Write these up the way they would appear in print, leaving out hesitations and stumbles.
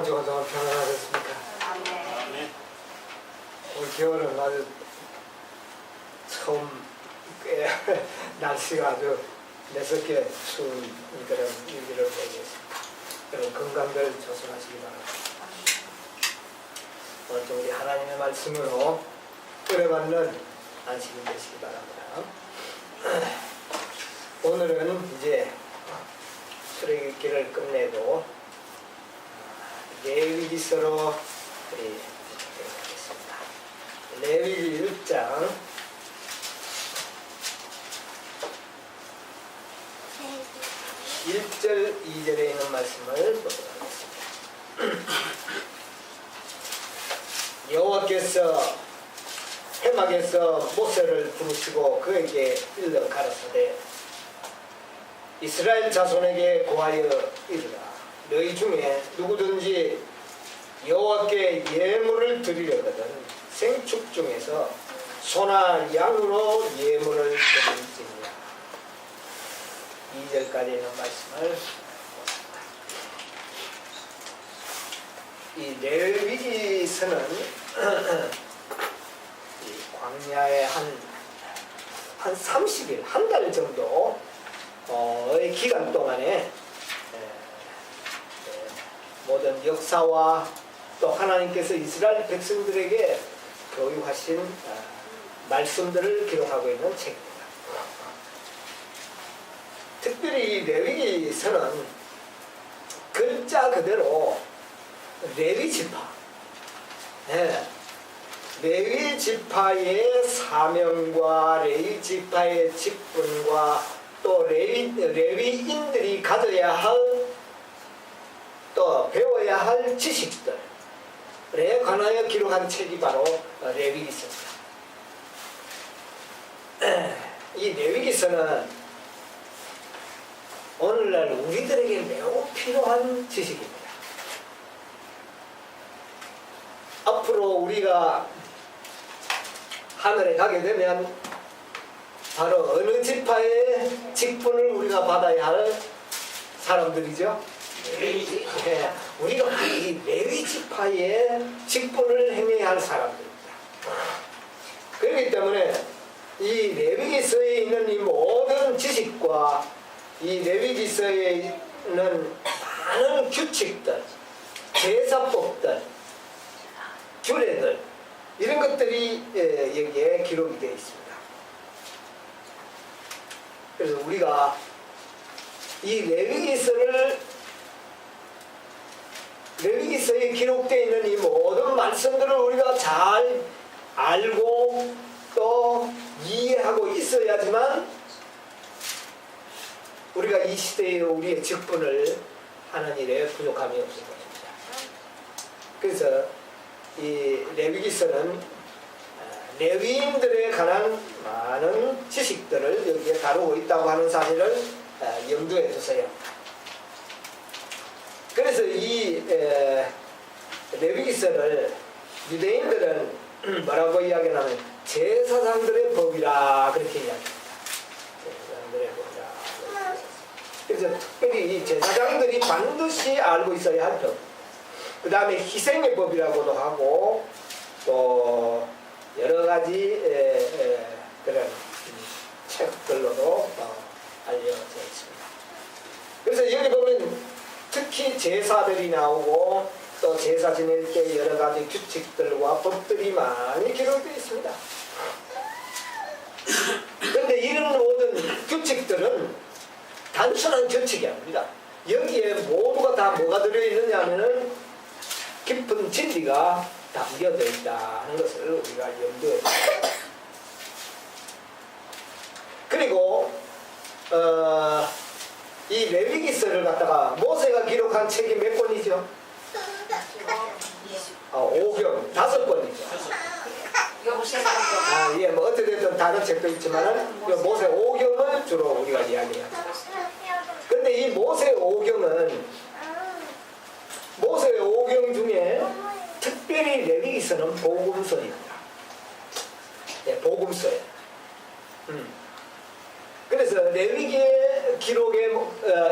한 주간 동안 평안하셨습니까? 아멘. 올 겨울은 아주 처음 꽤 날씨가 아주 매섭게 추운 그런 일기를 보고 있습니다. 여러분 건강들 조심하시기 바랍니다. 오늘도 우리 하나님의 말씀으로 은혜받는 안식이 되시기 바랍니다. 오늘은 이제 출애굽기를 끝내고 레위기서로 우리 들어가겠습니다. 레위기 1장 1절 2절에 있는 말씀을 보도록 하겠습니다. 여호와께서 해막에서 모세를 부르시고 그에게 일러 가라사대 이스라엘 자손에게 고하여 이르라 너희 중에 누구든지 여호와께 예물을 드리려거든 생축 중에서 소나 양으로 예물을 드릴지니라. 2절까지 있는 말씀을 보겠습니다. 이 레위기서는 광야의 한 30일, 한 달 정도의 기간 동안에 모든 역사와 또 하나님께서 이스라엘 백성들에게 교육하신 말씀들을 기록하고 있는 책입니다. 특별히 이 레위기서는 글자 그대로 레위 지파, 레위 지파의 사명과 레위 지파의 직분과 또 레위인들이 가져야 할 또 배워야 할 지식들에 관하여 기록한 책이 바로 레위기서입니다. 이 레위기서는 오늘날 우리들에게 매우 필요한 지식입니다. 앞으로 우리가 하늘에 가게 되면 바로 어느 지파의 직분을 우리가 받아야 할 사람들이죠? 네, 우리가 이 레위 지파의 직분을 행해야 할 사람들입니다. 그렇기 때문에 이 레위기서에 있는 이 모든 지식과 이 레위기서에 있는 많은 규칙들, 제사법들, 규례들 이런 것들이 여기에 기록이 되어 있습니다. 그래서 우리가 이 레위기서에 기록되어 있는 이 모든 말씀들을 우리가 잘 알고 또 이해하고 있어야지만 우리가 이 시대에 우리의 직분을 하는 일에 부족함이 없을 것입니다. 그래서 이 레위기서는 레위인들에 관한 많은 지식들을 여기에 다루고 있다고 하는 사실을 염두에 두세요. 그래서 이 레위기서를 유대인들은 뭐라고 이야기하냐면 제사장들의 법이라 그렇게 이야기합니다. 제사장들의 법이라. 그래서 특별히 이 제사장들이 반드시 알고 있어야 할 법. 그 다음에 희생의 법이라고도 하고 또 여러 가지 그런 책들로도 알려져 있습니다. 그래서 여기 보면 특히 제사들이 나오고 또 제사 지낼 때 여러 가지 규칙들과 법들이 많이 기록되어 있습니다. 그런데 이런 모든 규칙들은 단순한 규칙이 아닙니다. 여기에 모두가 다 뭐가 들어있느냐 하면은 깊은 진리가 담겨져 있다는 것을 우리가 염두에 둡니다. 그리고 이 레위기서를 갖다가 모세가 기록한 책이 몇 권이죠? 5권, 5권이죠. 예, 뭐 어떻게든 다른 책도 있지만은 모세 5경을 주로 우리가 이야기합니다. 그런데 이 모세 5경은 모세 5경 중에 특별히 레위기서는 복음서입니다. 예, 복음서예요. 그래서 레위기의 기록에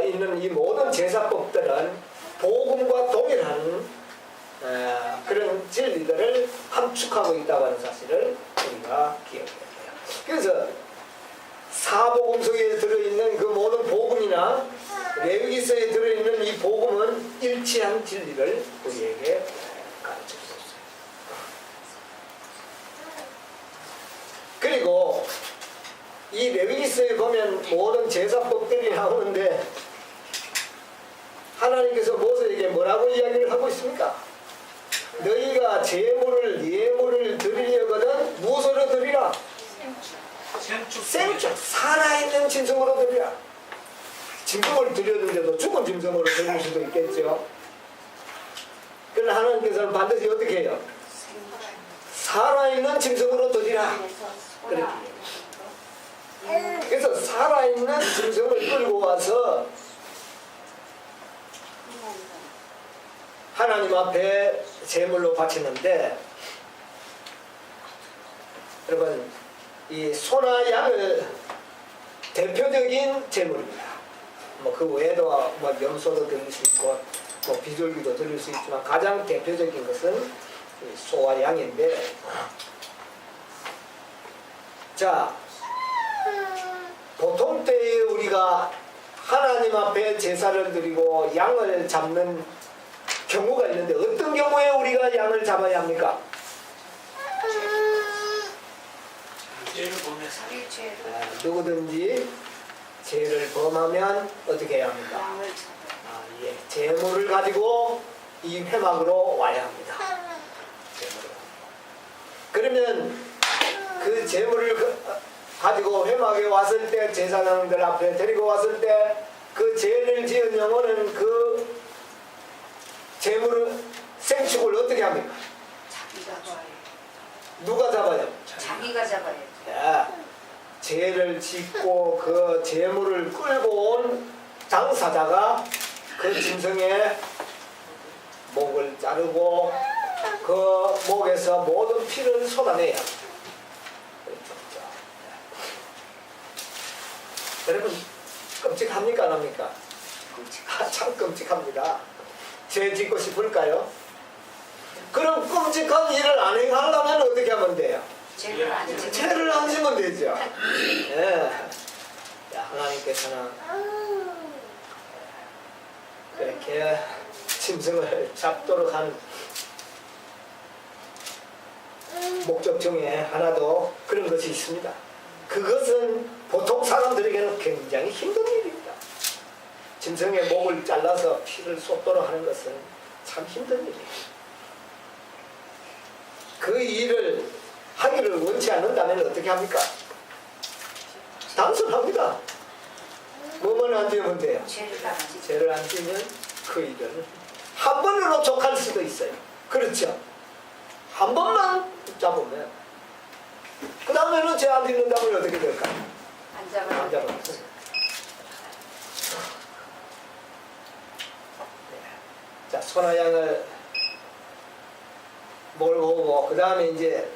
있는 이 모든 제사법들은 복음과 동일한 함축하고 있다고 하는 사실을 우리가 기억해야 돼요. 그래서 사복음서에 들어있는 그 모든 복음이나 레위기서에 들어있는 이 복음은 일치한 진리를 우리에게 가르쳐주고 있어요. 그리고 이 레위기서에 보면 모든 제사법들이 나오는데 하나님께서 모세에게 뭐라고 이야기를 하고 있습니까? 너희가 제물을 예물을 드리려거든 무엇으로 드리라? 생축 살아있는 짐승으로 드리라. 짐승을 드렸는데도 죽은 짐승으로 드릴 수도 있겠죠. 그러나 하나님께서는 반드시 어떻게 해요? 살아있는 짐승으로 드리라. 그렇게. 그래서 살아있는 짐승을 끌고 와서 하나님 앞에 제물로 바치는데, 여러분 이 소나 양을 대표적인 제물입니다. 뭐 그 외에도 뭐 염소도 드릴 수 있고 뭐 비둘기도 드릴 수 있지만 가장 대표적인 것은 소와 양인데, 자 보통 때에 우리가 하나님 앞에 제사를 드리고 양을 잡는 경우가 있는데 어떤 경우에 우리가 양을 잡아야 합니까? 누구든지 죄를 범하면 어떻게 해야 합니까? 예, 제물을 가지고 이 회막으로 와야 합니다. 그러면 그 제물을 가지고 회막에 왔을 때, 제사장들 앞에 데리고 왔을 때 그 죄를 지은 영혼은 그 제물을 생축을 어떻게 합니까? 자기가 잡아요. 누가 잡아요? 자기가 잡아요. 야, 죄를 짓고 그 제물을 끌고 온 당사자가 그 짐승의 목을 자르고 그 목에서 모든 피를 쏟아내야 합니다. 여러분 끔찍합니까 안 합니까? 참 끔찍합니다. 죄 짓고 싶을까요? 그럼 끔찍한 일을 안 행하려면 어떻게 하면 돼요? 죄를 안 지면 죄를 안 지면 되죠. 예. 하나님께서는 이렇게 짐승을 잡도록 한 목적 중에 하나도 그런 것이 있습니다. 그것은 보통 사람들에게는 굉장히 힘든 일입니다. 짐승의 목을 잘라서 피를 쏟도록 하는 것은 참 힘든 일이에요. 그 일을 하기를 원치 않는다면 어떻게 합니까? 단순합니다. 뭐만 안 지으면 돼요? 죄를 안 지으면 그 일은 한 번으로 족할 수도 있어요. 그렇죠? 한 번만 잡으면 그 다음에는 죄 안 짓는다면 어떻게 될까요? 안 잡아요. 안 잡아요. 자, 소나 양을 몰고 오고, 그 다음에 이제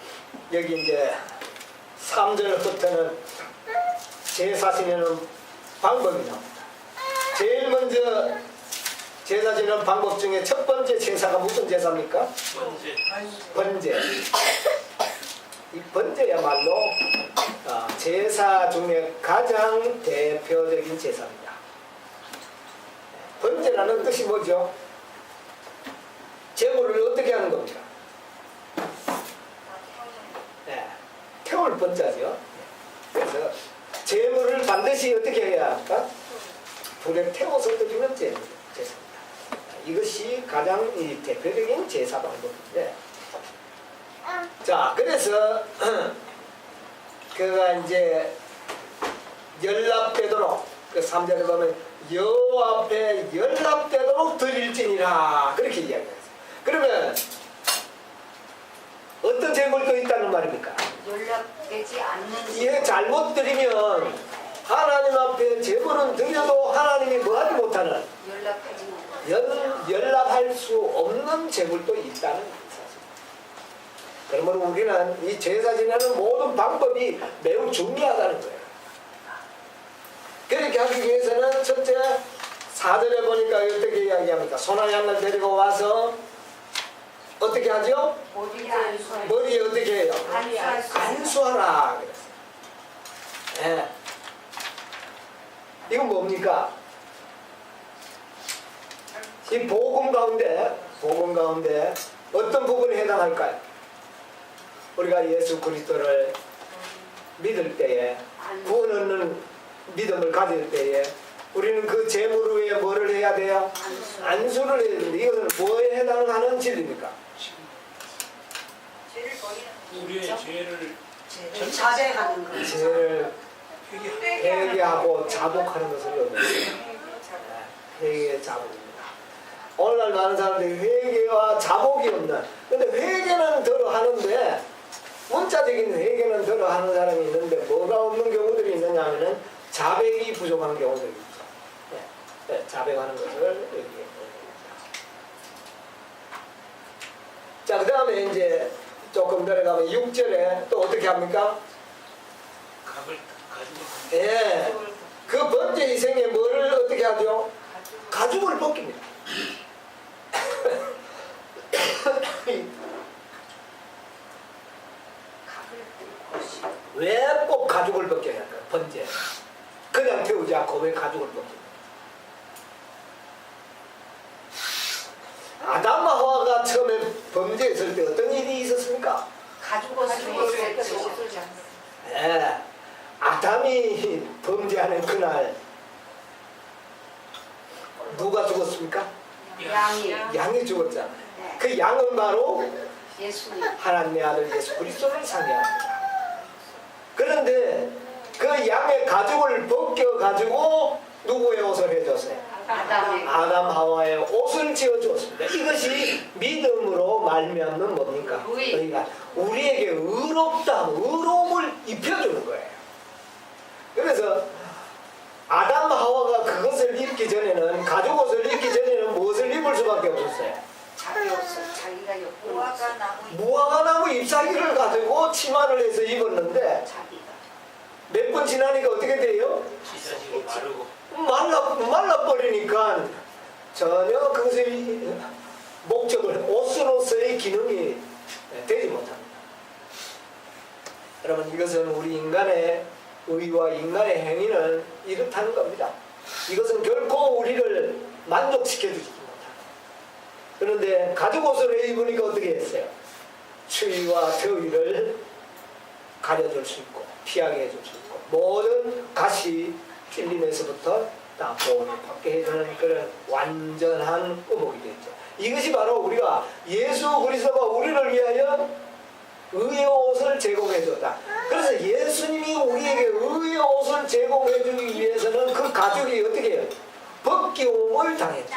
여기 이제 3절부터는 제사 지내는 방법이 나옵니다. 제일 먼저 제사 지내는 방법 중에 첫 번째 제사가 무슨 제사입니까? 번제. 이 번제야말로 제사 중에 가장 대표적인 제사입니다. 번제라는 뜻이 뭐죠? 제물을 어떻게 하는 겁니까? 네, 태울 번자죠. 그래서 제물을 반드시 어떻게 해야 할까? 불에 태워서 드리는 제사입니다. 이것이 가장 대표적인 제사 방법인데, 자, 그래서 그가 이제 연락되도록, 그 3절에 보면 여호와 앞에 연락되도록 드릴지니라, 그렇게 이야기했어요. 그러면 어떤 제물도 있다는 말입니까? 연락되지 않는 이게 잘못 드리면 하나님 앞에 제물은 드려도 하나님이 뭐하지 못하는, 연락하지 못하는 연락할 수 없는 제물도 있다는 사실. 그러므로 우리는 이 제사 지내는 모든 방법이 매우 중요하다는 거예요. 그렇게 하기 위해서는 첫째 4절에 보니까 어떻게 이야기합니까? 소나 양을 데리고 와서 어떻게 하죠? 머리에 어떻게 해요? 안수하라 그랬어요. 예. 이건 뭡니까? 이 복음 가운데 어떤 부분에 해당할까요? 우리가 예수 그리스도를 믿을 때에, 구원 얻는 믿음을 가질 때에 우리는 그 재물 위에 뭐를 해야 돼요? 안수를 해야 되는데 이것은 뭐에 해당하는 진리입니까? 우리의 죄를 자제하는 거. 죄를 회개하고 자복하는 것을 의미합니다. 회개의 자복입니다. 오늘날 많은 사람들이 회개와 자복이 없는, 근데 회개는 덜어 하는데, 문자적인 회개는 덜어 하는 사람이 있는데 뭐가 없는 경우들이 있느냐 하면은 자백이 부족한 경우들이 있죠. 자백하는 것을 얘기합니다. 자, 그 다음에 이제 조금 내려가면 6절에 또 어떻게 합니까? 각을 가지고 예. 그 번째 희생에 뭐를 어떻게 하죠? 가죽을 벗깁니다. 왜 꼭 가죽을 벗겨야 할까요? 번째. 그냥 태우지 않고 왜 가죽을 벗깁니까? 아담과 하와가 처음에 범죄했을 때 어떤 일이 있었습니까? 예. 아담이 범죄하는 그날 누가 죽었습니까? 양이 죽었잖아요. 네. 그 양은 바로 예수님. 하나님의 아들 예수 그리스도를 상징합니다. 그런데 그 양의 가죽을 벗겨가지고 누구의 옷을 해줬어요? 아담의 아담 하와의 옷을 지어주었습니다. 이것이 믿음으로 말미암는 뭡니까? 의의. 그러니까 우리에게 의로움을 입혀주는 거예요. 그래서 아담 하와가 그것을 입기 전에는, 가죽 옷을 입기 전에는 무엇을 입을 수밖에 없었어요? 자기 옷을 자기가 엮은 무화과 나무 잎사귀를 가지고 치마를 해서 입었는데 자기가 몇 번 지나니까 어떻게 돼요? 씻어지고 바르고 말라버리니까 전혀 그것의 목적을, 옷으로서의 기능이 되지 못합니다. 여러분, 이것은 우리 인간의 의와 인간의 행위는 이렇다는 겁니다. 이것은 결코 우리를 만족시켜주지 못합니다. 그런데 가죽 옷을 입으니까 어떻게 했어요? 추위와 더위를 가려줄 수 있고 피하게 해줄 수 있고 모든 가시 찔림에서부터 다 보호를 받게 해주는 그런 완전한 의복이 되죠. 이것이 바로 우리가 예수 그리스도가 우리를 위하여 의의 옷을 제공해 줬다. 그래서 예수님이 우리에게 의의 옷을 제공해 주기 위해서는 그 가죽이 어떻게 해요? 벗김을 당했죠.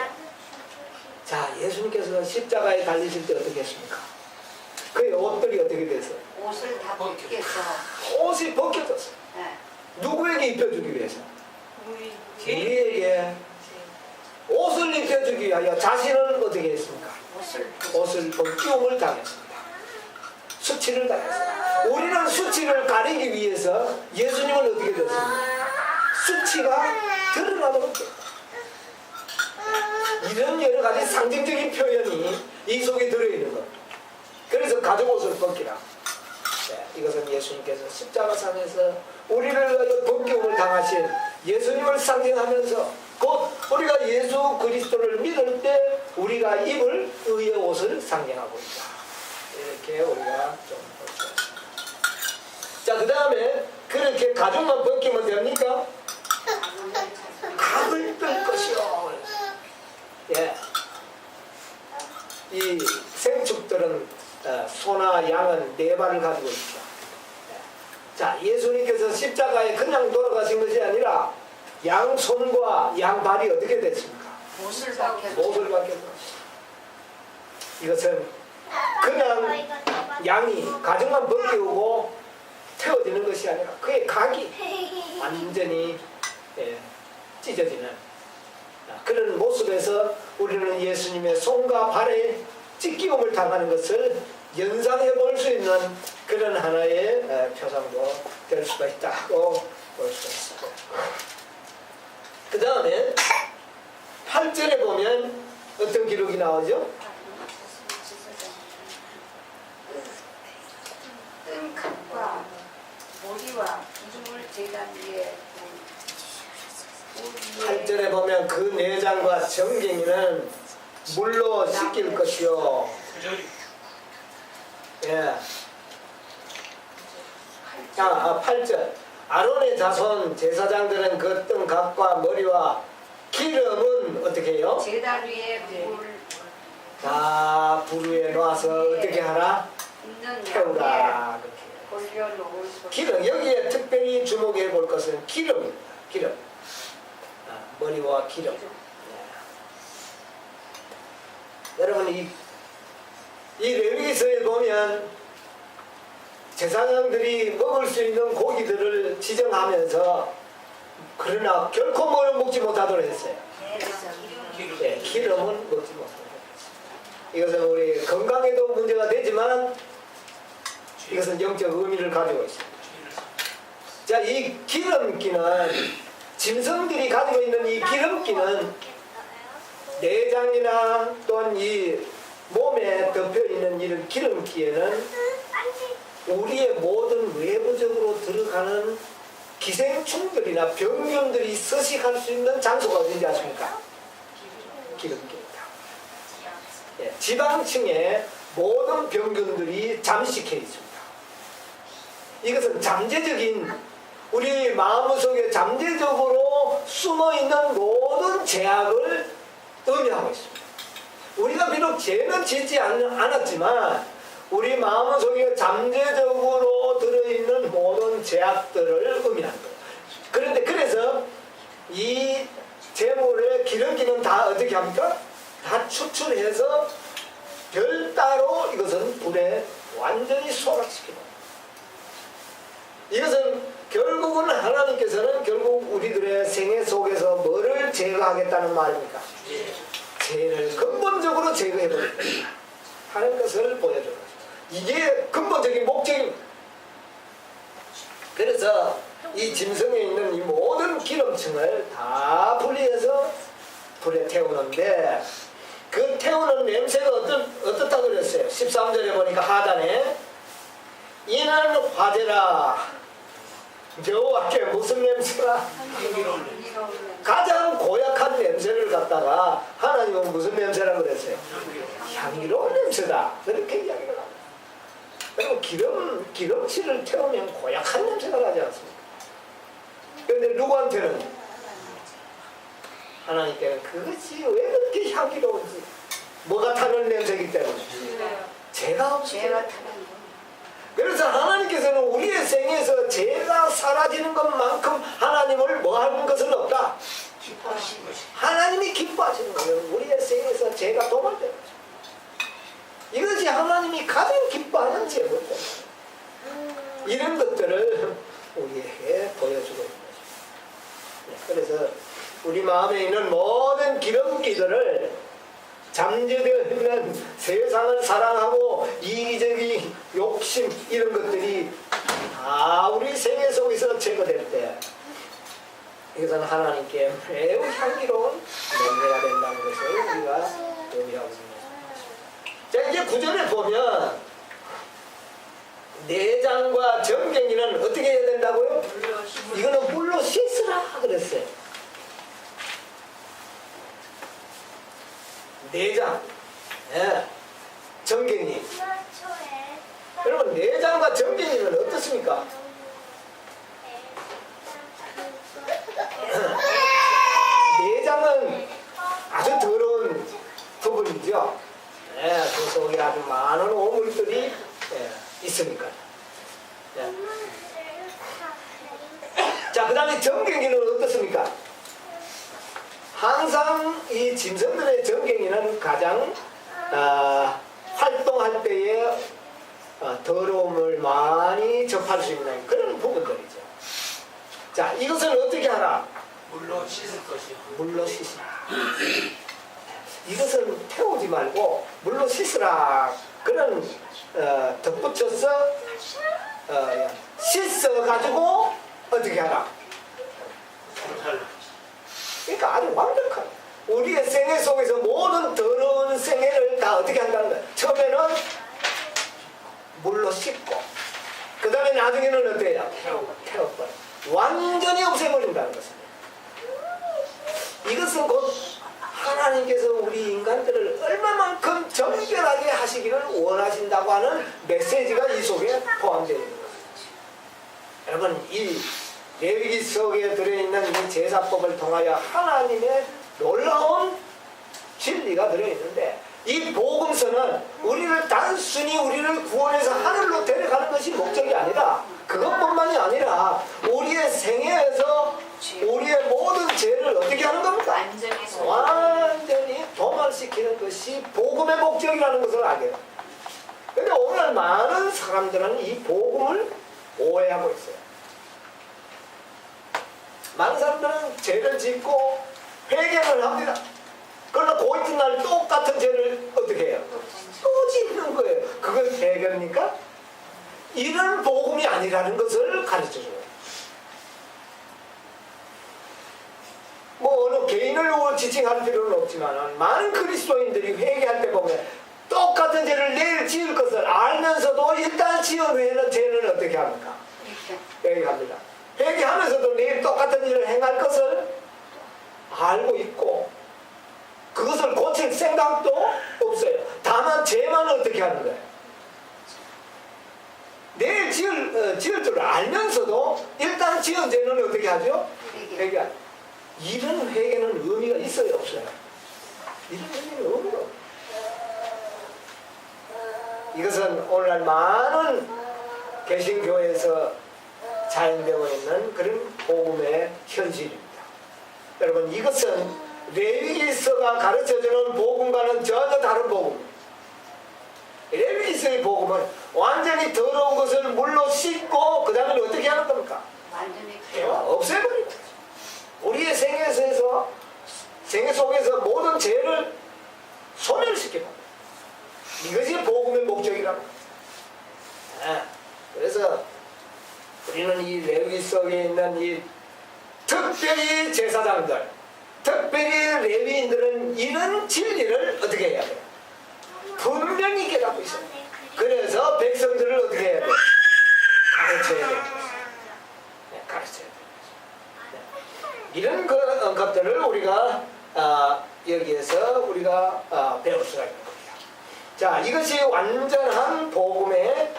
자, 예수님께서 십자가에 달리실 때 어떻게 했습니까? 그의 옷들이 어떻게 됐어요? 옷을 다 벗겨서 옷이 벗겨졌어요. 네. 누구에게 입혀주기 위해서? 우리에게 옷을 입혀주기 위하여 자신은 어떻게 했습니까? 옷을 벗김을 당했습니다. 수치를 당했습니다. 우리는 수치를 가리기 위해서 예수님은 어떻게 됐습니까? 수치가 드러나도록 됐습니다. 이런 여러 가지 상징적인 표현이 이 속에 들어있는 것. 그래서 가죽 옷을 벗기라. 네, 이것은 예수님께서 십자가상에서 우리를 위하여 벗김을 당하신 예수님을 상징하면서 곧 우리가 예수 그리스도를 믿을 때 우리가 입을 의의 옷을 상징하고 있다. 이렇게 우리가 좀 볼 수 있습니다. 자, 그 다음에 그렇게 가죽만 벗기면 됩니까? 각을 뺄 것이요. 예. 이 생축들은 소나 양은 네 발을 가지고 있죠. 예. 자, 예수님께서 십자가에 그냥 돌아가신 것이 아니라 양손과 양발이 어떻게 됐습니까? 옷을 벗겨 못을 받겠다. 이것은 그냥 양이 가죽만 벗기고 태워지는 것이 아니라 그의 각이 완전히 찢어지는 그런 모습에서 우리는 예수님의 손과 발에 찢기움을 당하는 것을 연상해 볼 수 있는 그런 하나의 표상도 될 수가 있다고 볼 수 있습니다. 그 다음에 8절에 보면 어떤 기록이 나오죠? 재단 위에 8절에 보면 그 내장과 정갱이는 물로 씻길 것이요. 구절이 예. 8절. 아론의 자손 제사장들은 그 어떤 각과 머리와 기름은 어떻게 해요? 재단 위에 물 다 불 위에 놓아서 어떻게 하라? 있는 태우라. 그렇게. 올려놓을 수 기름. 여기에 특별히 주목해 볼 것은 기름입니다. 기름. 머리와 기름. 예. 여러분 이 레위기서에 보면 제사장들이 먹을 수 있는 고기들을 지정하면서 그러나 결코 먹지 못하도록 했어요. 기름 네, 기름은 먹지 못하도록 했어요. 이것은 우리 건강에도 문제가 되지만 이것은 영적 의미를 가지고 있습니다. 자, 이 기름기는 짐승들이 가지고 있는 이 기름기는 내장이나 또는 이 몸에 덮여 있는 이런 기름기에는 우리의 모든 외부적으로 들어가는 기생충들이나 병균들이 서식할 수 있는 장소가 어딘지 아십니까? 기름기입니다. 예, 지방층에 모든 병균들이 잠식해 있습니다. 이것은 잠재적인 우리 마음속에 잠재적으로 숨어있는 모든 죄악을 의미하고 있습니다. 우리가 비록 죄는 짓지 않았지만 우리 마음속에 잠재적으로 들어있는 모든 죄악들을 의미하는 거예요. 그런데 그래서 이 재물의 기름기는 다 어떻게 합니까? 다 추출해서 별따로 이것은 불에 완전히 소각시키는 거예요. 이것은 결국은 하나님께서는 결국 우리들의 생애 속에서 뭐를 제거하겠다는 말입니까? 죄를 근본적으로 제거해버린다 하는 것을 보여주는 거죠. 이게 근본적인 목적입니다. 그래서 이 짐승에 있는 이 모든 기름층을 다 분리해서 불에 태우는데 그 태우는 냄새가 어떻다고 그랬어요? 13절에 보니까 하단에 이는 화제라. 여호와께 무슨 냄새가? 향기로운 냄새. 가장 고약한 냄새를 갖다가 하나님은 무슨 냄새라고 그랬어요? 향기로운 냄새다. 그렇게 이야기를 합니다. 그리고 기름칠을 태우면 고약한 냄새가 나지 않습니까? 그런데 누구한테는? 하나님께는 그것이 왜 그렇게 향기로운지 뭐가 타는 냄새이기 때문에 죄가 없어요. 죄가 타는 거. 그래서 하나님께서는 우리의 생에서 죄가 사라지는 것만큼 하나님을 뭐하는 것은 없다. 기뻐하시는 하나님이 기뻐하시는 거예요. 우리의 생에서 죄가 도말되는 거죠. 이것이 하나님이 가장 기뻐하는 죄물입니다. 이런 것들을 우리에게 보여주고 있는 거죠. 그래서 우리 마음에 있는 모든 기름기들을 잠재되어 있는 세상을 사랑하고 이기적인 욕심 이런 것들이 다 우리 생애 속에서 제거될 때 이것은 하나님께 매우 향기로운 냄새가 된다는 것을 우리가 의미하고 있습니다. 자, 이제 구절에 보면 내장과 정갱이는 어떻게 해야 된다고요? 이거는 물로 씻으라 그랬어요. 내장, 예. 정갱이. 여러분 내장과 정갱이는 어떻습니까? 내장은 아주 더러운 부분이죠. 예, 그 속에 아주 많은 오물들이 있으니까. 예. 자, 그 다음에 정갱이는 어떻습니까? 항상 이 짐승들의 정갱이는 가장 활동할 때에 더러움을 많이 접할 수 있는 그런 부분들이죠. 자, 이것을 어떻게 하라? 물로 씻을 것이요. 물로 씻으라. 이것은 태우지 말고 물로 씻으라. 그런 덧붙여서 씻어가지고 어떻게 하라? 그러니까 아주 완벽한 우리의 생애 속에서 모든 더러운 생애를 다 어떻게 한다는 거예요. 처음에는 물로 씻고 그 다음에 나중에는 어때요? 태워버려. 완전히 없애버린다는 것입니다. 이것은 곧 하나님께서 우리 인간들을 얼마만큼 정결하게 하시기를 원하신다고 하는 메시지가 이 속에 포함되어 있는 것입니다. 여러분, 이 레위기석에 들어있는 이 제사법을 통하여 하나님의 놀라운 진리가 들어있는데, 이 복음서는 우리를 단순히 우리를 구원해서 하늘로 데려가는 것이 목적이 아니라, 그것뿐만이 아니라 우리의 생애에서 우리의 모든 죄를 어떻게 하는 겁니까? 완전히 도말시키는 것이 복음의 목적이라는 것을 알게 됩니다. 그런데 오늘 많은 사람들은 이 복음을 오해하고 있어요. 많은 사람들은 죄를 짓고 회개를 합니다. 그러나 그 이튿날 똑같은 죄를 어떻게 해요? 또 짓는 거예요. 그걸 회개입니까? 이런 복음이 아니라는 것을 가르쳐줘요. 뭐 어느 개인을 지칭할 필요는 없지만 많은 그리스도인들이 회개할 때 보면 똑같은 죄를 내일 지을 것을 알면서도 일단 지은 후에는 죄는 어떻게 합니까? 회개합니다. 회개하면서도 내일 똑같은 일을 행할 것을 알고 있고 그것을 고칠 생각도 없어요. 다만 죄만 어떻게 하는 거예요? 내일 지을 줄 알면서도 일단 지은 죄는 어떻게 하죠? 회개하죠. 이런 회개는 의미가 있어요, 없어요? 이런 회개는 의미가 없어요. 이것은 오늘날 많은 개신교에서 자행되고 있는 그런 복음의 현실입니다. 여러분, 이것은 레위기서가 가르쳐주는 복음과는 전혀 다른 복음입니다. 레위기서의 복음은 완전히 더러운 것을 물로 씻고 그 다음에 어떻게 하는 겁니까? 완전히 없애버립니다. 우리의 생애 속에서 모든 죄를 소멸시킵니다. 이것이 복음의 목적이라고 합니다. 그래서 우리는 이 레위기서에 있는 이 특별히 제사장들, 특별히 레위인들은 이런 진리를 어떻게 해야 돼요? 분명히 깨닫고 있어요. 그래서 백성들을 어떻게 해야 돼요? 가르쳐야 돼요. 가르쳐야 돼요. 이런 것들을 우리가 여기에서 우리가 배울 수가 있는 겁니다. 자, 이것이 완전한 복음의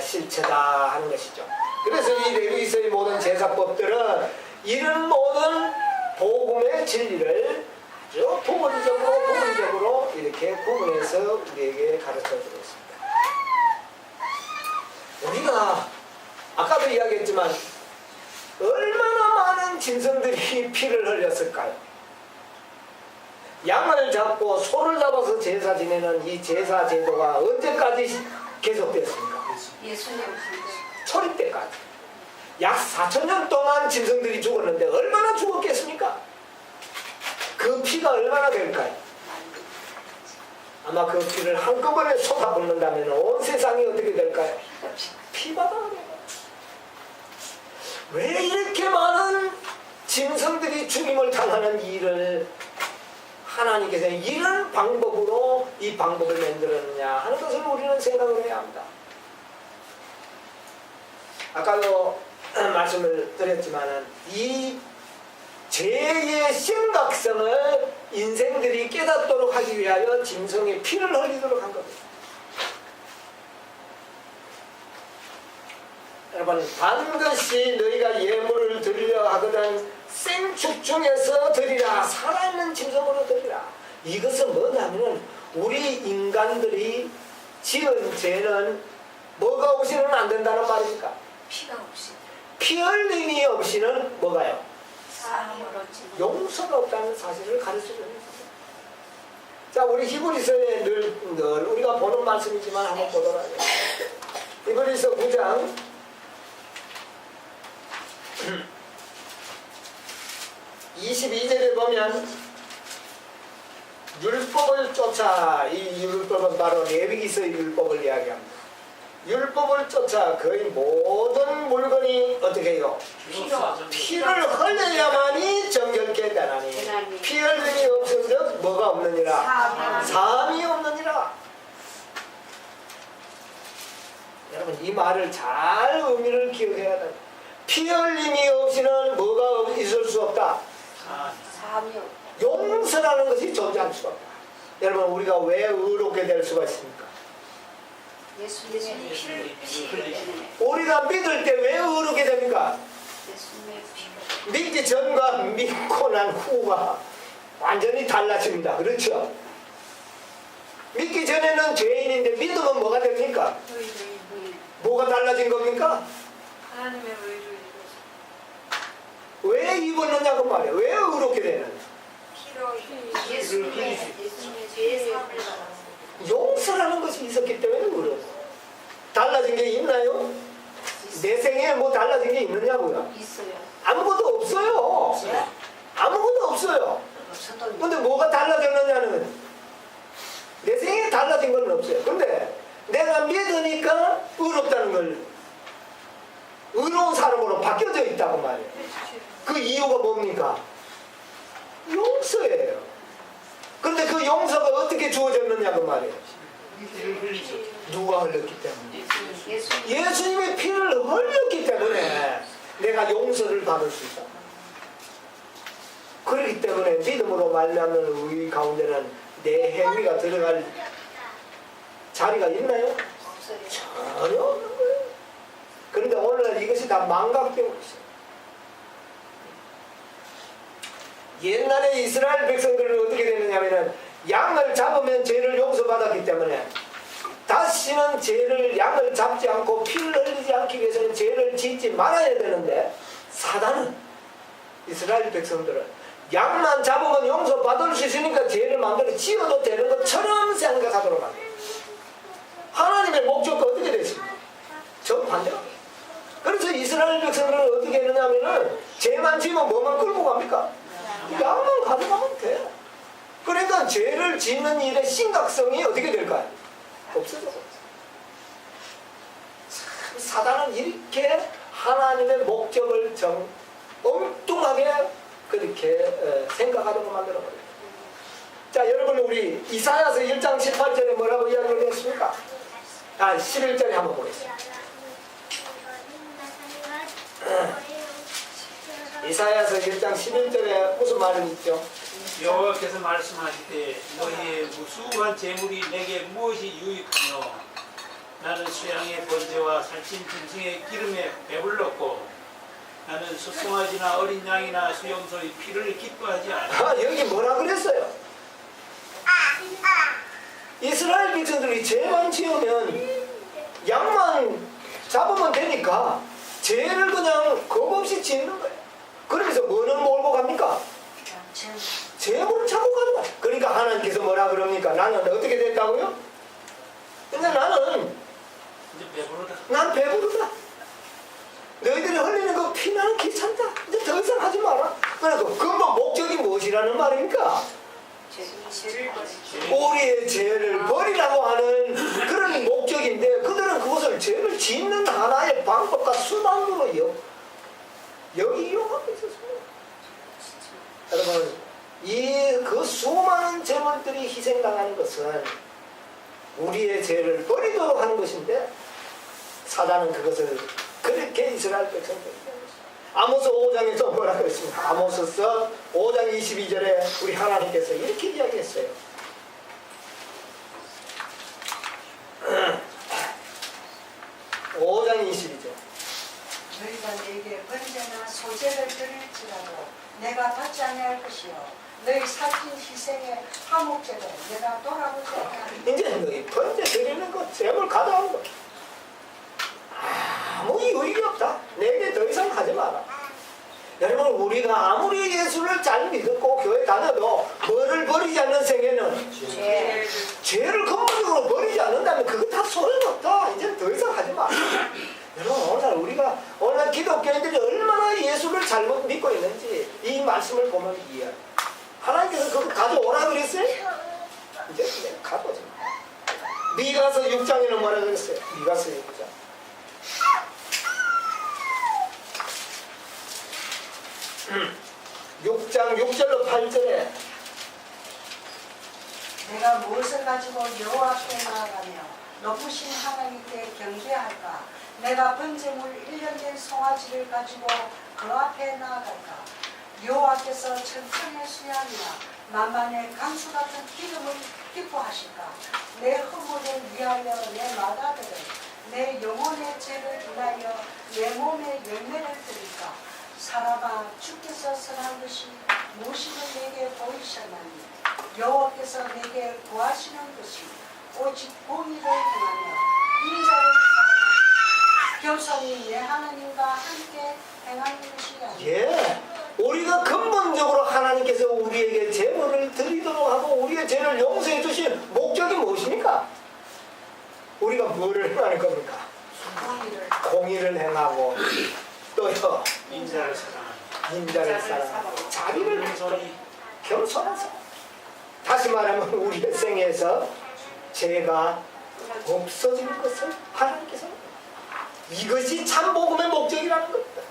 실체다 하는 것이죠. 그래서 이 레위기서의 모든 제사법들은 이런 모든 복음의 진리를 아주 부분적으로 이렇게 구분해서 우리에게 가르쳐주고 있습니다. 우리가 아까도 이야기했지만 얼마나 많은 짐승들이 피를 흘렸을까요? 양을 잡고 소를 잡아서 제사 지내는 이 제사 제도가 언제까지 계속됐습니까? 예수님 초림 때까지. 약 4,000년 동안 짐승들이 죽었는데 얼마나 죽었겠습니까? 그 피가 얼마나 될까요? 아마 그 피를 한꺼번에 쏟아붓는다면 온 세상이 어떻게 될까요? 피바다가 돼요. 왜 이렇게 많은 짐승들이 죽임을 당하는 일을 하나님께서 이런 방법으로 이 방법을 만들었느냐 하는 것을 우리는 생각을 해야 합니다. 아까도 말씀을 드렸지만 이 죄의 심각성을 인생들이 깨닫도록 하기 위하여 짐승의 피를 흘리도록 한 겁니다. 여러분, 반드시 너희가 예물을 드리려 하거든 생축 중에서 드리라. 살아있는 짐승으로 드리라. 이것은 뭐냐면 우리 인간들이 지은 죄는 뭐가 없이는 안 된다는 말입니까? 피가 없이 피 흘림이 없이는 뭐가요? 사함으로 용서가 없다는 사실을 가르쳐주는 거예요. 자, 우리 히브리서에 늘 우리가 보는 말씀이지만 한번 보도록 하겠습니다. 히브리서 9장 22절에 보면 율법을 쫓아, 이 율법은 바로 레위기서의 율법을 이야기합니다. 율법을 쫓아 거의 모든 물건이 어떻게 해요? 피를 흘려야만이 정결케 되나니 피 흘림이 없은즉 뭐가 없느니라? 사함이 없느니라. 여러분, 이 말을 잘 의미를 기억해야 됩니다. 피 흘림이 없이는 뭐가 있을 수 없다? 사명. 용서라는 것이 존재할 수가 없다. 여러분 우리가 왜 의롭게 될 수가 있습니까? 예수님의 피를 때문에. 우리가 믿을 때 왜 의롭게 됩니까? 예수님의 피를. 믿기 전과 믿고 난 후가 완전히 달라집니다. 그렇죠? 믿기 전에는 죄인인데 믿으면 뭐가 됩니까? 뭐가 달라진 겁니까? 하나님의 의를 왜 입었느냐고 말이에요. 왜 의롭게 되느냐? 피로 예수님의 죄의 사함을 받았어요. 용서라는 것이 있었기 때문에 의롭고. 달라진 게 있나요? 내 생에 뭐 달라진 게 있느냐고요? 있어요. 아무것도 없어요. 아무것도 없어요. 근데 뭐가 달라졌느냐는 내 생에 달라진 건 없어요. 근데 내가 믿으니까 의롭다는 걸 의로운 사람으로 바뀌어져 있다고 말이에요. 그 이유가 뭡니까? 용서예요. 근데 그 용서가 어떻게 주어졌느냐고 말이에요. 누가 흘렸기 때문에? 예수님의 피를 흘렸기 때문에 내가 용서를 받을 수 있다. 그렇기 때문에 믿음으로 말미암는 의 가운데는 내 행위가 들어갈 자리가 있나요? 전혀 없는 거예요. 그런데 오늘날 이것이 다 망각되고 있어요. 옛날에 이스라엘 백성들은 어떻게 되느냐면은 양을 잡으면 죄를 용서받았기 때문에 다시는 양을 잡지 않고 피를 흘리지 않기 위해서는 죄를 짓지 말아야 되는데 사단은 이스라엘 백성들은 양만 잡으면 용서받을 수 있으니까 죄를 만들어 지어도 되는 것처럼 생각하도록 합니다. 하나님의 목적과 어떻게 됐습니까? 정반대로. 그래서 이스라엘 백성들은 어떻게 했느냐면은 죄만 지면 뭐만 끌고 갑니까? 양만 가져가면 돼. 그러니까 죄를 짓는 일의 심각성이 어떻게 될까요? 없어져. 사단은 이렇게 하나님의 목적을 엉뚱하게 그렇게 생각하도록 만들어버려요. 자, 여러분 우리 이사야서 1장 18절에 뭐라고 이야기를 했습니까? 11절에 한번 보겠습니다. 이사야서 1장 11절에 무슨 말이 있죠? 여호와께서 말씀하시되 너희의 무수한 재물이 내게 무엇이 유익하뇨? 나는 수양의 번제와 살찐 짐승의 기름에 배불렀고 나는 수송아지나 어린 양이나 수염소의 피를 기뻐하지 않아. 여기 뭐라 그랬어요? 이스라엘 백성들이 죄만 지으면 양만 잡으면 되니까 죄를 그냥 겁없이 짓는 거예요. 그러면서 뭐는 몰고 갑니까? 죄물을 잡고 가는 거예요. 그러니까 하나님께서 뭐라 그럽니까? 나는 어떻게 됐다고요? 근데 나는 이제 배부르다. 난 배부르다. 너희들이 흘리는 그 피 나는 귀찮다. 이제 더 이상 하지 마라. 그러니까 그 목적이 무엇이라는 말입니까? 죄를 버리고 우리의 죄를 버리라고 하는 그런 목적인데 그들은 그것을 죄를 짓는 하나의 방법과 수단으로 여기 이용하고 있었습니다. 여러분 그 수많은 재물들이 희생당하는 것은 우리의 죄를 버리도록 하는 것인데 사단은 그것을 그렇게 이스라엘 백성들이 아모스 5장에서 뭐라고 했습니까? 아모스서 5장 22절에 우리 하나님께서 이렇게 이야기했어요. 5장 22절. 너희가 내게 번제나 소제를 드릴지라도 내가 받지 아니할 것이요 너희 살찐 희생의 화목제를 내가 돌아보지 아니하리니 이제 너희 번제 드리는 것, 재물 가져온 것 아무 유익이 없다. 내게 더 이상 하지 마라. 여러분 우리가 아무리 예수를 잘 믿고 교회 다녀도 뭐를 버리지 않는 생에는 죄를 근본적으로 버리지 않는다면 그거 다 소용없다. 이제 더 이상 하지 마. 여러분 오늘 기독교인들이 얼마나 예수를 잘못 믿고 있는지 이 말씀을 보면 이해해요. 하나님께서 그거 가져오라 그랬어요? 이제 그냥 가보자. 미가서 6장에는 뭐라 그랬어요? 미가서 6장 6장 6절로 8절에 내가 무엇을 가지고 여호와 앞에 나아가며 높으신 하나님께 경배할까? 내가 번제물 1년 된 송아지를 가지고 그 앞에 나아갈까? 여호와께서 천천의 수양이나 만만의 강수 같은 기름을 기뻐하실까? 내 허물을 위하여 내 마다들을 내 영혼의 죄를 인하여 내 몸에 열매를 드릴까? 사람아, 주께서 선한 것이 무엇이든 내게 보이셨나니 여호와께서 내게 구하시는 것이 오직 공의를 행하며 인자를 사랑하며 겸손히 내 하나님과 함께 행하는 것이라. 예. 우리가 근본적으로 하나님께서 우리에게 제물을 드리도록 하고 우리의 죄를 용서해 주신 목적이 무엇입니까? 우리가 뭐를 행하는 겁니까? 공의를 행하고 또요 인자를 사랑하는 인자를 사랑하고 자기를 겸손히 겸손해서 다시 말하면 우리의 생에서 죄가 없어지는 것을 하나님께서 이것이 참 복음의 목적이라는 겁니다.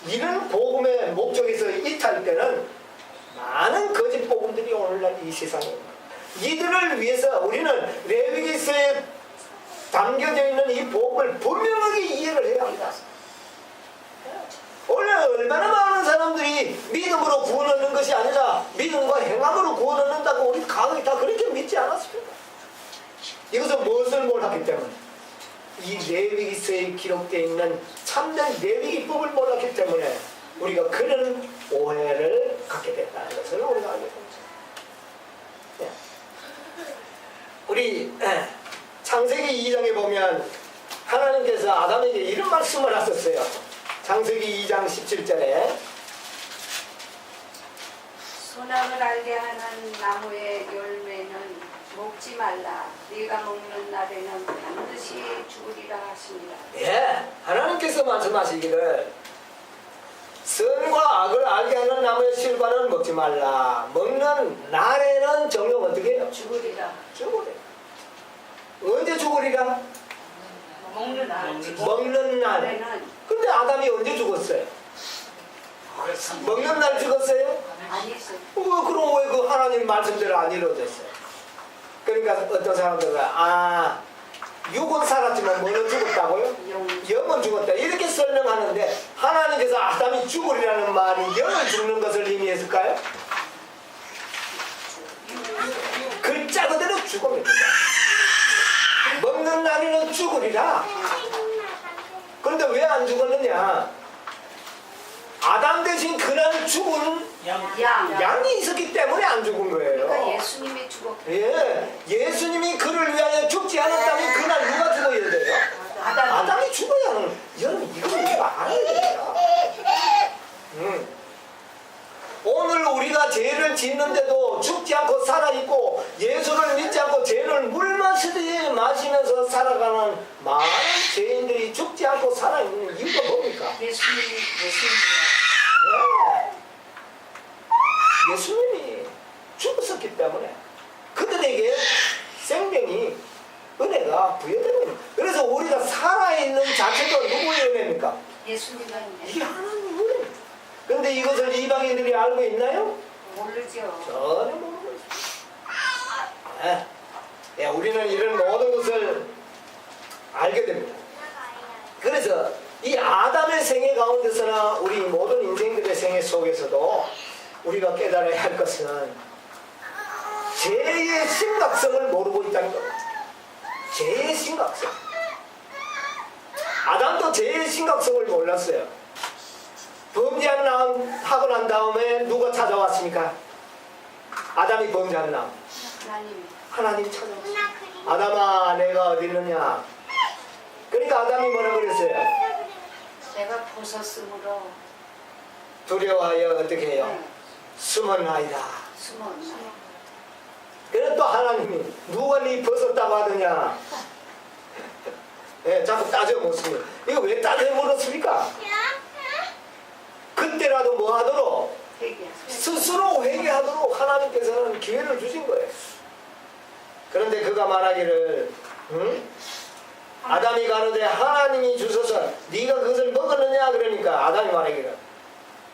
이런 복음의 목적에서 이탈때는 많은 거짓 복음들이 오늘날 이 세상에 있습니다. 이들을 위해서 우리는 레위기서에 담겨져 있는 이 복음을 분명하게 이해를 해야 합니다. 원래 얼마나 많은 사람들이 믿음으로 구원 얻는 것이 아니라 믿음과 행함으로 구원 얻는다고 우리 과거에 다 그렇게 믿지 않았습니다. 이것은 무엇을 몰랐기 때문에 이 레위기서에 기록되어 있는 참된 레위기법을 몰랐기 때문에 우리가 그런 오해를 갖게 됐다는 것을 우리가 알게 됩니다. 네. 우리 창세기 2장에 보면 하나님께서 아담에게 이런 말씀을 하셨어요. 창세기 2장 17절에 선악을 알게 하는 나무의 열매는 먹지 말라. 네가 먹는 날에는 반드시 죽으리라 하십니다. 예, 하나님께서 말씀하시기를 선과 악을 알게 하는 나무의 실과는 먹지 말라. 먹는 날에는 정녕 어떻게 해요? 죽으리라. 죽으래. 언제 죽으리라? 먹는 날. 먹는 날. 날에는 근데 아담이 언제 죽었어요? 먹는 날 죽었어요? 아니었어요. 그럼 왜 그 하나님 말씀대로 안 이루어졌어요? 그러니까 어떤 사람들은 육은 살았지만 뭐는 죽었다고요? 영은 죽었다 이렇게 설명하는데 하나님께서 아담이 죽으리라는 말이 영을 죽는 것을 의미했을까요? 글자 그대로 죽음입니다. 먹는 날에는 죽으리라. 그런데 왜 안 죽었느냐? 아담 대신 그날 죽은 양이 있었기 때문에 안 죽은 거예요. 그러니까 예수님이 죽었고. 예, 예수님이 그를 위하여 죽지 않았다면 그날 누가 죽어야 돼요? 아담이 죽어야 하는. 여러분 이걸 우리가 알아야 돼요. 오늘 우리가 죄를 짓는데도 죽지 않고 살아있고 예수를 믿지 않고 죄를 물 마시면서 살아가는 많은 죄인들이 죽지 않고 살아있는 이유가 뭡니까? 예수님이 예수님이 죽었었기 때문에 그들에게 생명이 은혜가 부여되는 겁니다. 그래서 우리가 살아있는 자체도 누구의 은혜입니까? 예수님은 이게 하나님의 은혜입니다. 그런데 이것을 이방인들이 알고 있나요? 모르죠. 전혀 모르고 있습니다. 우리는 이런 모든 것을 알게 됩니다. 그래서 이 아담의 생애 가운데서나 우리 모든 인생들의 생애 속에서도 우리가 깨달아야 할 것은 죄의 심각성을 모르고 있다는 겁니다. 죄의 심각성. 아담도 죄의 심각성을 몰랐어요. 범죄하고 난 다음에 누가 찾아왔습니까? 아담이 범죄한 다음 하나님이 찾아왔어요. 아담아 내가 어디 있느냐? 그러니까 아담이 뭐라 그랬어요? 내가 벗었으므로 두려워하여 어떻게 해요? 숨었나이다. 숨었나. 그래 또 하나님이 누가 네 벗었다고 하더냐? 자꾸 따져 묻습니다. 이거 왜 따져 물었습니까? 그때라도 뭐 하도록? 스스로 회개하도록 하나님께서는 기회를 주신 거예요. 그런데 그가 말하기를 아담이 가로되 하나님이 주셔서 네가 그것을 먹었느냐? 그러니까 아담이 말하기를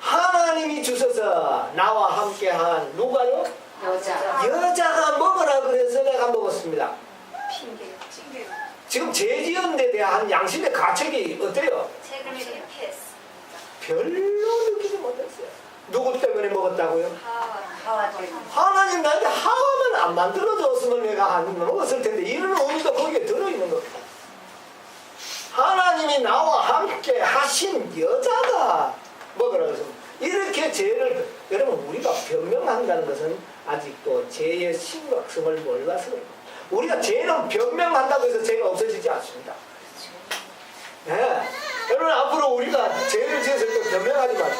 하나님이 주셔서 나와 함께한 누가요? 여자가 먹으라 그래서 내가 먹었습니다. 핑계. 지금 죄지은 데 대한 양심의 가책이 어때요? 책을 피했어. 별로 느끼지 못했어요. 누구 때문에 먹었다고요? 하와 때문에. 하나님 나한테 하와만 안 만들어줬으면 내가 안 먹었을 텐데 이런 의미도 거기에 들어있는 겁니다. 하나님이 나와 함께 하신 여자가 먹으라 그래서 이렇게 죄를, 여러분 우리가 변명한다는 것은 아직도 죄의 심각성을 몰라서 그래요. 우리가 죄는 변명한다고 해서 죄가 없어지지 않습니다. 네. 여러분 앞으로 우리가 죄를 지었을 때 변명하지 말고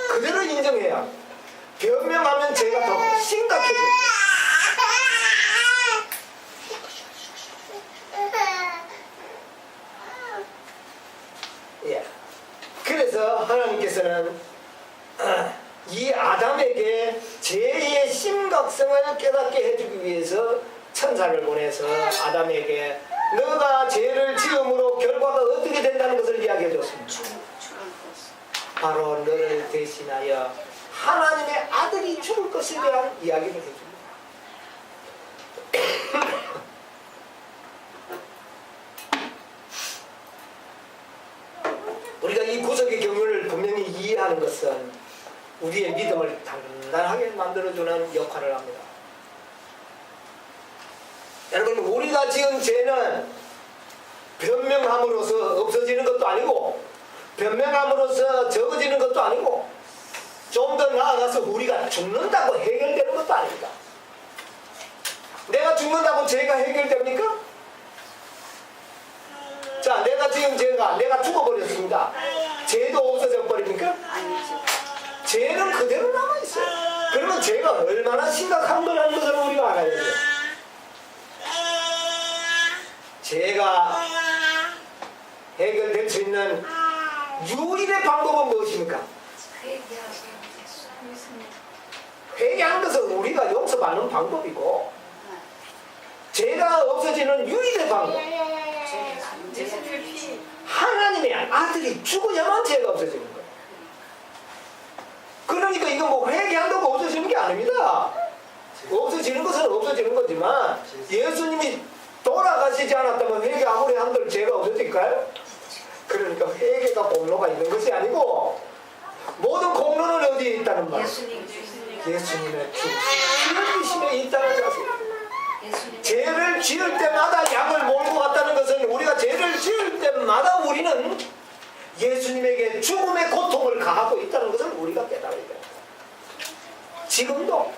그대로 인정해야, 변명하면 죄가 더 심각해집니다. 예. 그래서 하나님께서는 이 아담에게 죄의 심각성을 깨닫게 해주기 위해서 천사를 보내서 아담에게 너가 죄를 지음으로 결과가 어떻게 된다는 것을 이야기해 줬습니다. 바로 너를 대신하여 하나님의 아들이 죽을 것에 대한 이야기를 해줍니다. 우리가 이 구속의 경륜을 분명히 이해하는 것은 우리의 믿음을 단단하게 만들어주는 역할을 합니다. 여러분 우리가 지은 죄는 변명함으로써 없어지는 것도 아니고 변명함으로써 적어지는 것도 아니고 좀 더 나아가서 우리가 죽는다고 해결되는 것도 아닙니다. 내가 죽는다고 죄가 해결됩니까? 자, 내가 지은 죄가 내가 죽어버렸습니다. 죄도 없어져 버립니까? 아니죠. 죄는 그대로 남아있어요. 그러면 죄가 얼마나 심각한 거라는 것을 우리가 알아야 돼요. 죄가 해결될 수 있는 유일의 방법은 무엇입니까? 회개하는 것은 우리가 용서받는 방법이고 죄가 없어지는 유일의 방법, 하나님의 아들이 죽어야만 죄가 없어지는 거예요. 그러니까 이거 뭐 회개한다고 없어지는 게 아닙니다. 없어지는 것은 없어지는 거지만 예수님이 돌아가시지 않았다면 회개 아무리 한들 죄가 없어질까요? 그러니까 회개가 공로가 있는 것이 아니고 모든 공로는 어디에 있다는 말? 예수님의 죽으심에 있다는 것입니다. 죄를 지을 때마다 양을 몰고 갔다는 것은 우리가 죄를 지을 때마다 우리는 예수님에게 죽음의 고통을 가하고 있다는 것을 우리가 깨달아야 됩니다. 지금도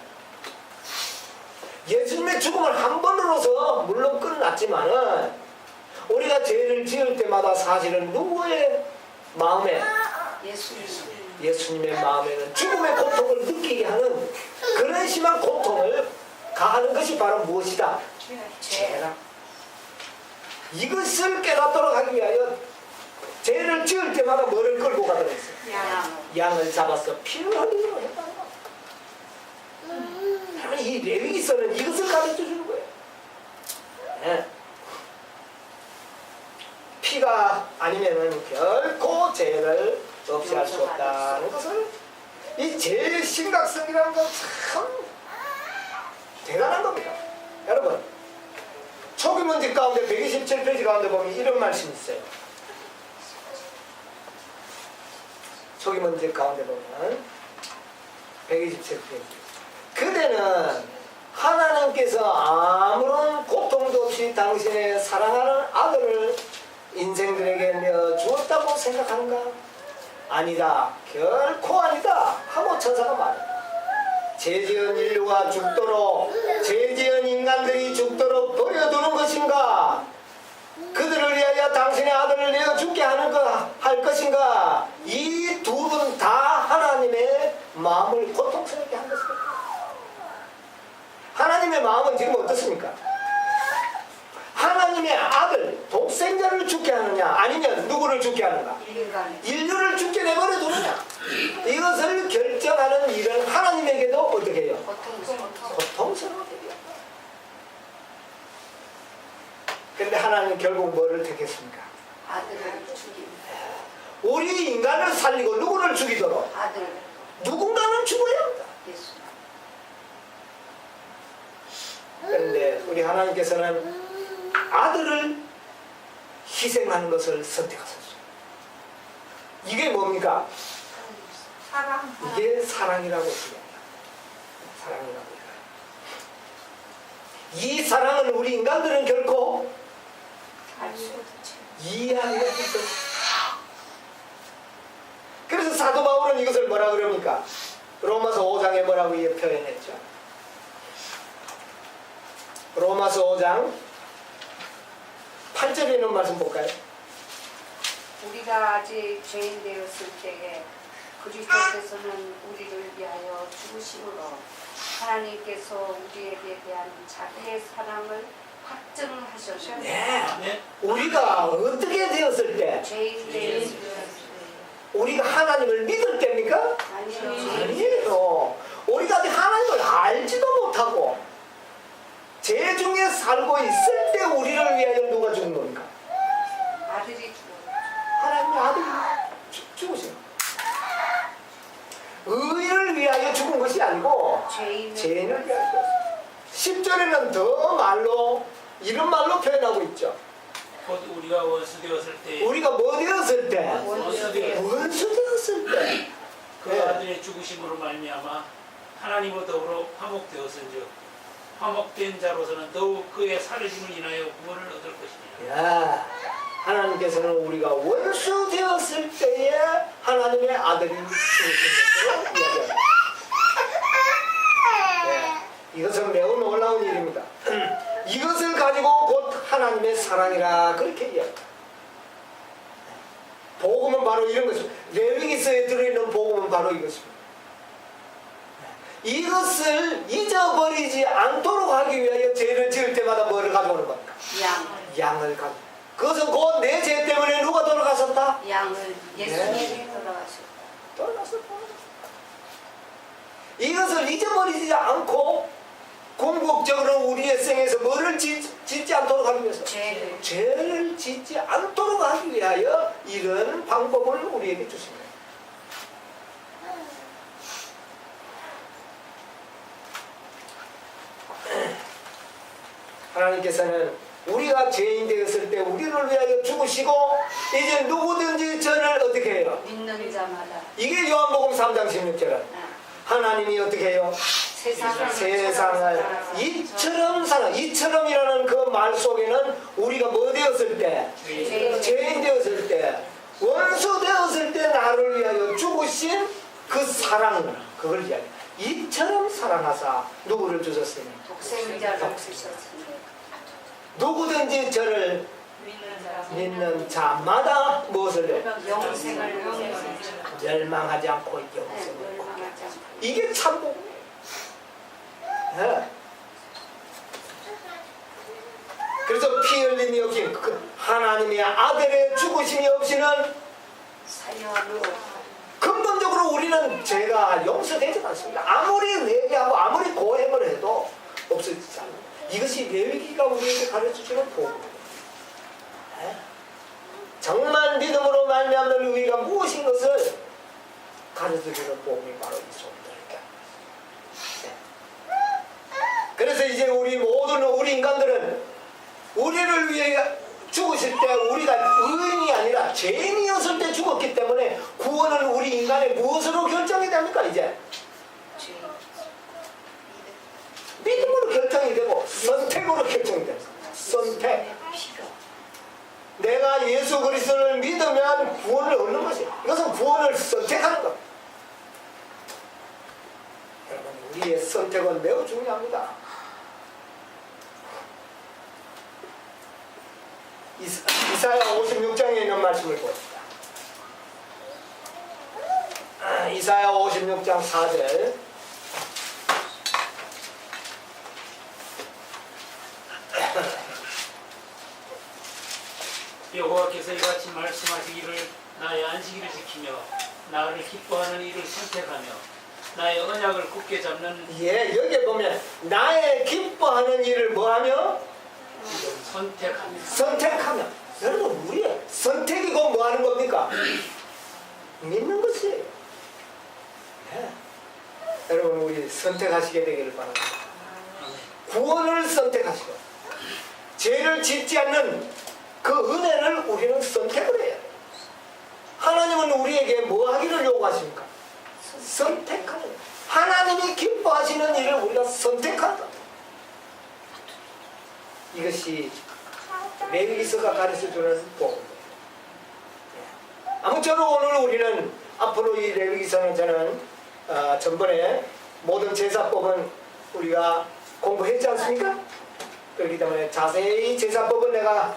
예수님의 죽음을 한 번으로서 물론 끝났지만은 우리가 죄를 지을 때마다 사실은 누구의 마음에, 예수님의 마음에는 죽음의 고통을 느끼게 하는 그런 심한 고통을 가하는 것이 바로 무엇이다? 죄라. 이것을 깨닫도록 하기 위하여 죄를 지을 때마다 뭐를 끌고 가도록 했어요? 양을 잡아서 피를 흘리도록 했다. 이 레위기서는 이것을 가르쳐 주는 거예요. 네. 피가 아니면은 결코 죄를 없이 할 수 없다는 것을, 이 죄의 심각성이라는 건 참 대단한 겁니다. 여러분, 초기 문제 가운데 127페이지 가운데 보면 이런 말씀이 있어요. 초기 문제 가운데 보면 127페이지. 그대는 하나님께서 아무런 고통도 없이 당신의 사랑하는 아들을 인생들에게 내어주었다고 생각하는가? 아니다. 결코 아니다. 하고 천사가 말합니다. 죄지은 인류가 죽도록, 죄지은 인간들이 죽도록 버려두는 것인가? 그들을 위하여 당신의 아들을 내어 죽게 할 것인가? 이 둘은 다 하나님의 마음을 고통스럽게 한 것입니다. 하나님의 마음은 지금 어떻습니까? 하나님의 아들, 독생자를 죽게 하느냐, 아니면 누구를 죽게 하는가? 인류를 죽게 내버려 두느냐? 이것을 결정하는 일은 하나님에게도 어떻게 해요? 고통스러운 일이야. 근데 하나님은 결국 뭐를 택했습니까? 아들을 죽입니다. 우리 인간을 살리고 누구를 죽이도록? 아들. 누군가는 죽어야 합니다. 예수. 우리 하나님께서는 아들을 희생하는 것을 선택하셨어요. 이게 뭡니까? 사랑. 이게 사랑이라고 얘기합니다. 사랑이라고 얘기해요. 이 사랑은 우리 인간들은 결코 알수 이해하기가 힘들어요. 그래서 사도 바울은 이것을 뭐라 그럽니까? 로마서 5장에 뭐라고 표현했죠? 로마서 5장 8절에 있는 말씀 볼까요? 우리가 아직 죄인 되었을 때에 그리스도께서는 우리를 위하여 죽으심으로 하나님께서 우리에게 대한 자기의 사랑을 확증하셨습니다. 네. 네. 우리가 어떻게 되었을 때? 죄인 되었을 때 우리가 하나님을 믿을 때입니까? 아니요. 아니에요. 우리가 아직 하나님을 알지도 못하고 죄 중에 살고 있을 때 우리를 위하여 누가 죽은 겁니까? 아들이 죽어. 하나님의 아들이 죽으세요. 의인을 위하여 죽은 것이 아니고 죄인을 위하여 죽었어요. 10절에는 더 말로 이런 말로 표현하고 있죠. 곧 우리가 원수 되었을 때 우리가 뭐 되었을 때? 원수 되었을 원수 되었을 때. 그 네. 아들의 죽으심으로 말미암아 하나님과 더불어 화목되었은즉 화목된 자로서는 더욱 그의 사르심을 인하여 구원을 얻을 것이니라. 야, 하나님께서는 우리가 원수 되었을 때에 하나님의 아들이 죽으신 것으로 이야기합니다. 네, 이것은 매우 놀라운 일입니다. 이것을 가지고 곧 하나님의 사랑이라 그렇게 이야기합니다. 복음은 바로 이런 것입니다. 레위기서에 들어있는 복음은 바로 이것입니다. 이것을 잊어버리지 않도록 하기 위하여 죄를 지을 때마다 뭐를 가져오는 겁니까? 양을 가져. 그것은 곧 내 죄 때문에 누가 돌아가셨다? 양을 예수님이 돌아가셨다. 돌아갔었다. 이것을 잊어버리지 않고 궁극적으로 우리의 생에서 뭐를 짓지 않도록 하기 위해서 죄를 짓지 않도록 하기 위하여 이런 방법을 우리에게 주십니다. 하나님께서는 우리가 죄인 되었을 때 우리를 위하여 죽으시고 이제 누구든지 저를 어떻게 해요? 믿는 자마다 이게 요한복음 3장 16절은 하나님이 어떻게 해요? 세상을 이처럼 사랑, 이처럼이라는 그 말 속에는 우리가 뭐 되었을 때? 죄인 되었을 때, 원수 되었을 때 나를 위하여 죽으신 그 사랑, 그걸 이야기해. 이처럼 사랑하사 누구를 주셨으니? 독생자를 주셨습니다. 누구든지 저를 믿는 자마다 무엇을 해? 영생을 멸망하지 않고 영생을 얻게 하소서. 이게 참 복음이에요. 네. 그래서 피 흘림이 없이 그 하나님의 아들의 죽으심이 없이는 사형으로 근본적으로 우리는 죄가 용서되지 않습니다. 아무리 회개하고 아무리 고행을 해도 없어지지 않아요. 이것이 레위기가 우리에게 가르쳐주는 복음입니다. 네? 정말 믿음으로 말미암는 의가 무엇인 것을 가르쳐주는 복음이 바로 이 소리들입니다. 네. 그래서 이제 우리 모든 우리 인간들은 우리를 위해 죽으실 때 우리가 의인이 아니라 죄인이었을 때 죽었기 때문에 구원은 우리 인간의 무엇으로 결정이 됩니까? 이제 믿음으로 결정이 되고 선택으로 결정이 됩니다. 선택. 내가 예수 그리스도를 믿으면 구원을 얻는 것이에요. 이것은 구원을 선택하는 것. 여러분, 우리의 선택은 매우 중요합니다. 이사야 56장에 있는 말씀을 봅시다. 이사야 56장 4절. 여호와께서 이같이 말씀하시기를 나의 안식일을 지키며 나를 기뻐하는 일을 선택하며 나의 언약을 굳게 잡는 예, 여기에 보면 나의 기뻐하는 일을 뭐하며? 선택하며. 여러분, 우리의 선택이고 뭐하는 겁니까? 믿는 것이에요. 예. 여러분, 우리 선택하시게 되기를 바랍니다. 구원을 선택하시고 죄를 짓지 않는 그 은혜를 우리는 선택을 해야 돼요. 하나님은 우리에게 뭐 하기를 요구하십니까? 선택하는 거예요. 하나님이 기뻐하시는 일을 우리가 선택한다. 이것이 레위기서가 가르쳐주는 복음이에요. 아무쪼록 오늘 우리는 앞으로 이 레위기서는 저는 전번에 모든 제사법은 우리가 공부했지 않습니까? 그렇기 때문에 자세히 제사법은 내가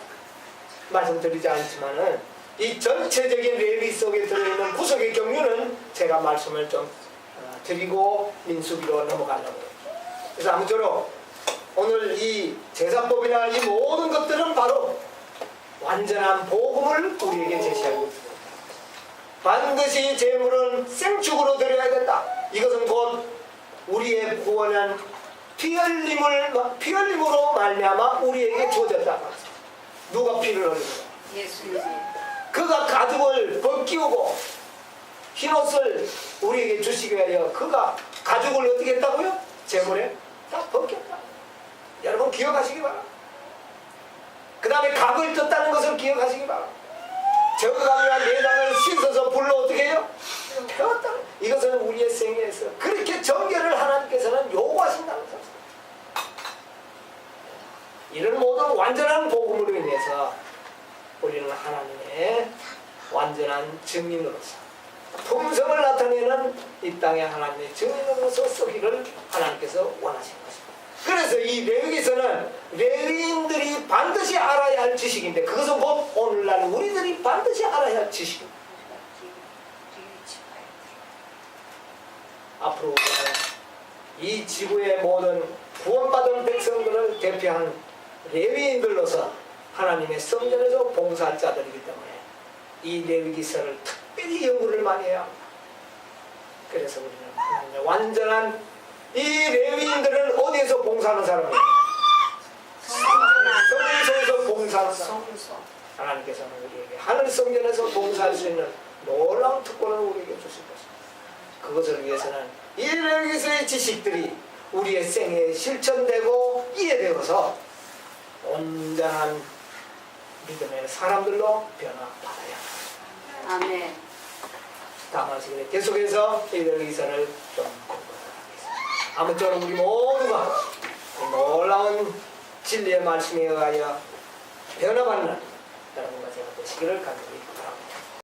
말씀드리지 않지만은 이 전체적인 레위 속에 들어있는 구속의 경륜은 제가 말씀을 좀 드리고 민수기로 넘어가려고 해요. 그래서 아무쪼록 오늘 이 제사법이나 이 모든 것들은 바로 완전한 복음을 우리에게 제시하고 있습니다. 반드시 제물은 생축으로 드려야 된다. 이것은 곧 우리의 구원한 피 흘림으로 말미암아 우리에게 주어졌다. 누가 피를 흘리는가? 예수님. 그가 가죽을 벗기우고 흰옷을 우리에게 주시기 위하여 그가 가죽을 어떻게 했다고요? 제물에 다 벗겼다. 여러분 기억하시기 바랍니다. 그 다음에 각을 떴다는 것을 기억하시기 바랍니다. 정강이나 내장을 씻어서 불로 어떻게 해요? 태웠다. 이것은 우리의 생애에서 그렇게 정결을 하나님께서는 요구하신다는 것입니다. 이런 모든 완전한 복음으로 인해서 우리는 하나님의 완전한 증인으로서 품성을 나타내는 이 땅의 하나님의 증인으로서 서기를 하나님께서 원하신 것입니다. 그래서 이 레위기서는 레위인들이 반드시 알아야 할 지식인데 그것은 곧 오늘날 우리들이 반드시 알아야 할 지식입니다. 앞으로 우리는 이 지구의 모든 구원받은 백성들을 대표한 레위인들로서 하나님의 성전에서 봉사할 자들이기 때문에 이 레위기서를 특별히 연구를 많이 해야 합니다. 그래서 우리는 하나님의 완전한 이 레위인들은 어디에서 봉사하는 사람이에요? 성소에서 봉사하는 사람. 하나님께서는 우리에게 하늘 성전에서 봉사할 수 있는 놀라운 특권을 우리에게 주실 것입니다. 그것을 위해서는 이 레위기서의 지식들이 우리의 생애에 실천되고 이해되어서 온전한 믿음의 사람들로 변화받아야 합니다. 아멘. 다만 시간에 계속해서 이 레위기서를 좀 공부하도록 하겠습니다. 아무쪼록 우리 모두가 놀라운 진리의 말씀에 의하여 변화받는 여러분과 제가 되시기를 간절히